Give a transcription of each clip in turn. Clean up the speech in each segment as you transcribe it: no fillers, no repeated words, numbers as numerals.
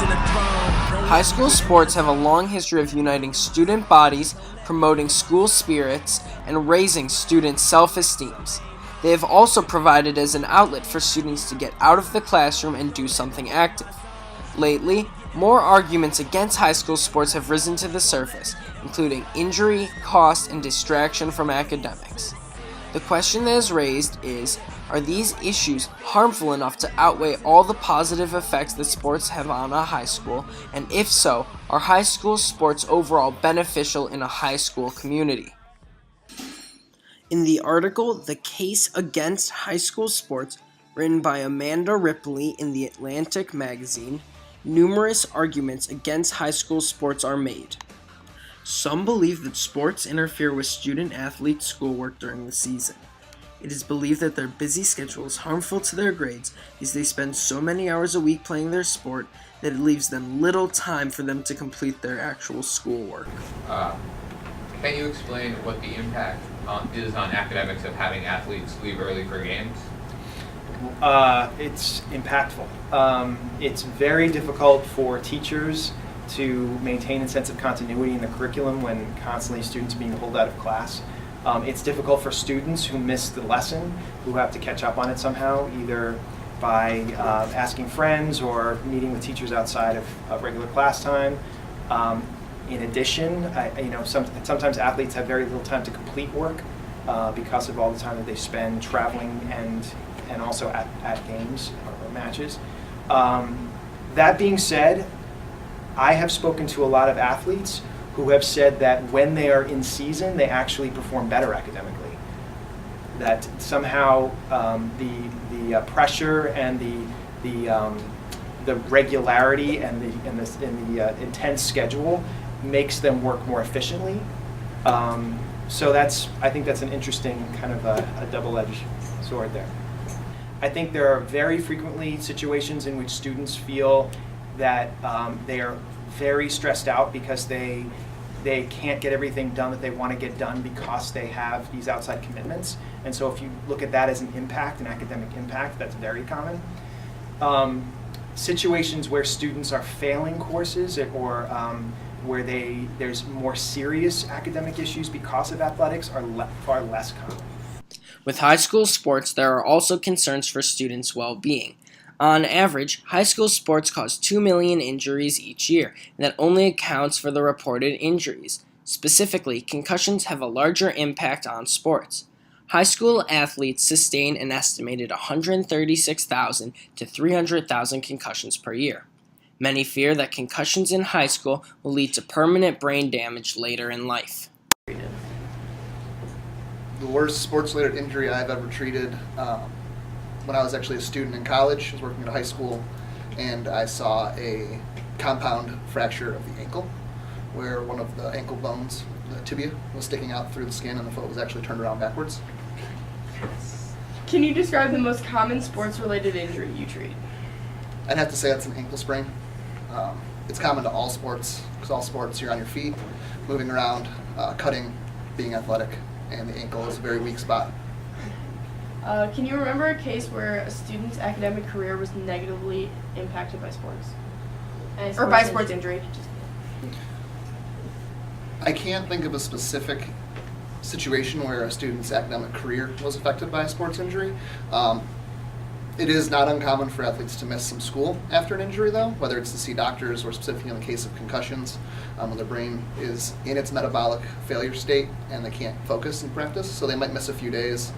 High school sports have a long history of uniting student bodies, promoting school spirits, and raising students' self-esteems. They have also provided as an outlet for students to get out of the classroom and do something active. Lately, more arguments against high school sports have risen to the surface, including injury, cost, and distraction from academics. The question that is raised is, are these issues harmful enough to outweigh all the positive effects that sports have on a high school, and if so, are high school sports overall beneficial in a high school community? In the article, The Case Against High School Sports, written by Amanda Ripley in The Atlantic magazine, numerous arguments against high school sports are made. Some believe that sports interfere with student-athletes' schoolwork during the season. It is believed that their busy schedule is harmful to their grades as they spend so many hours a week playing their sport that it leaves them little time for them to complete their actual schoolwork. Can you explain what the impact is on academics of having athletes leave early for games? It's impactful. It's very difficult for teachers to maintain a sense of continuity in the curriculum when constantly students are being pulled out of class. It's difficult for students who miss the lesson, who have to catch up on it somehow, either by asking friends or meeting with teachers outside of regular class time. In addition, sometimes athletes have very little time to complete work because of all the time that they spend traveling and also at games or matches. That being said, I have spoken to a lot of athletes who have said that when they are in season, they actually perform better academically. That somehow the pressure and the regularity and the intense schedule makes them work more efficiently. So I think that's an interesting kind of a double-edged sword there. I think there are very frequently situations in which students feel that they are very stressed out because they can't get everything done that they want to get done because they have these outside commitments. And so if you look at that as an academic impact, that's very common. Situations where students are failing courses or where there's more serious academic issues because of athletics are far less common. With high school sports, there are also concerns for students' well-being. On average, high school sports cause 2 million injuries each year, and that only accounts for the reported injuries. Specifically, concussions have a larger impact on sports. High school athletes sustain an estimated 136,000 to 300,000 concussions per year. Many fear that concussions in high school will lead to permanent brain damage later in life. The worst sports-related injury I've ever treated when I was actually a student in college. I was working at a high school, and I saw a compound fracture of the ankle, where one of the ankle bones, the tibia, was sticking out through the skin, and the foot was actually turned around backwards. Can you describe the most common sports-related injury you treat? I'd have to say that's an ankle sprain. It's common to all sports, because all sports you're on your feet, moving around, cutting, being athletic, and the ankle is a very weak spot. Can you remember a case where a student's academic career was negatively impacted by sports? Or by sports injury? I can't think of a specific situation where a student's academic career was affected by a sports injury. It is not uncommon for athletes to miss some school after an injury, though, whether it's to see doctors or specifically in the case of concussions, when their brain is in its metabolic failure state and they can't focus in practice, so they might miss a few days.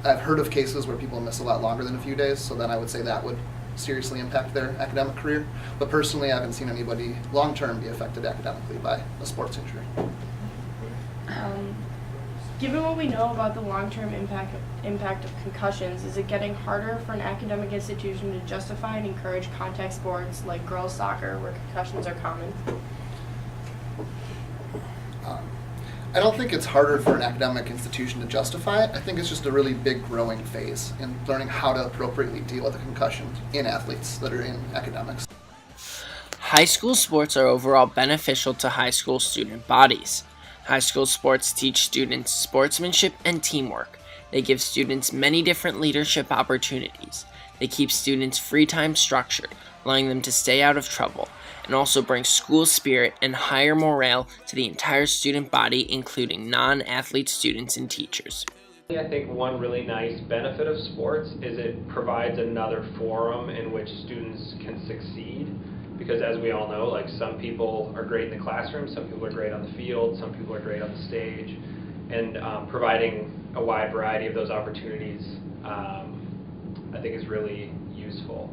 I've heard of cases where people miss a lot longer than a few days, so then I would say that would seriously impact their academic career. But personally, I haven't seen anybody long-term be affected academically by a sports injury. Given what we know about the long-term impact of concussions, is it getting harder for an academic institution to justify and encourage contact sports like girls soccer, where concussions are common? I don't think it's harder for an academic institution to justify it. I think it's just a really big growing phase in learning how to appropriately deal with a concussion in athletes that are in academics. High school sports are overall beneficial to high school student bodies. High school sports teach students sportsmanship and teamwork. They give students many different leadership opportunities. They keep students' free time structured, allowing them to stay out of trouble, and also bring school spirit and higher morale to the entire student body, including non-athlete students and teachers. I think one really nice benefit of sports is it provides another forum in which students can succeed. Because as we all know, like some people are great in the classroom, some people are great on the field, some people are great on the stage, and providing a wide variety of those opportunities I think is really useful.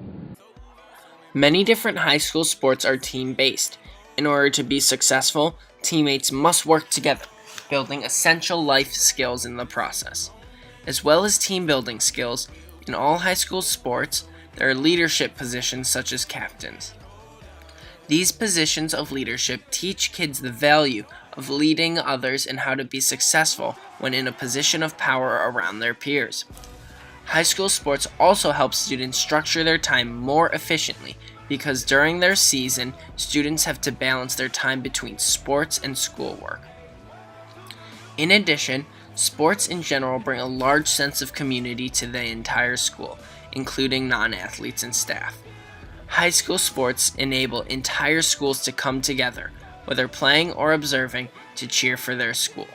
Many different high school sports are team-based. In order to be successful, teammates must work together, building essential life skills in the process. As well as team-building skills, in all high school sports, there are leadership positions such as captains. These positions of leadership teach kids the value of leading others and how to be successful when in a position of power around their peers. High school sports also help students structure their time more efficiently because during their season, students have to balance their time between sports and schoolwork. In addition, sports in general bring a large sense of community to the entire school, including non-athletes and staff. High school sports enable entire schools to come together, whether playing or observing, to cheer for their school.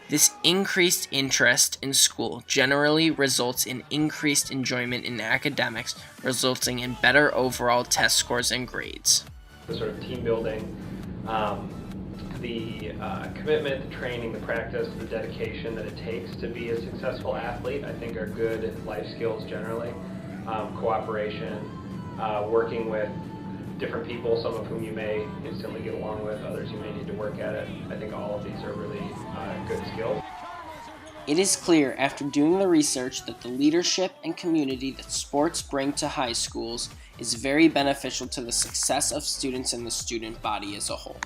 This increased interest in school generally results in increased enjoyment in academics, resulting in better overall test scores and grades. The sort of team building, the commitment, the training, the practice, the dedication that it takes to be a successful athlete, I think are good life skills generally. Cooperation, working with different people, some of whom you may instantly get along with, others you may need to work at it. I think all of these are really good skills. It is clear after doing the research that the leadership and community that sports bring to high schools is very beneficial to the success of students and the student body as a whole.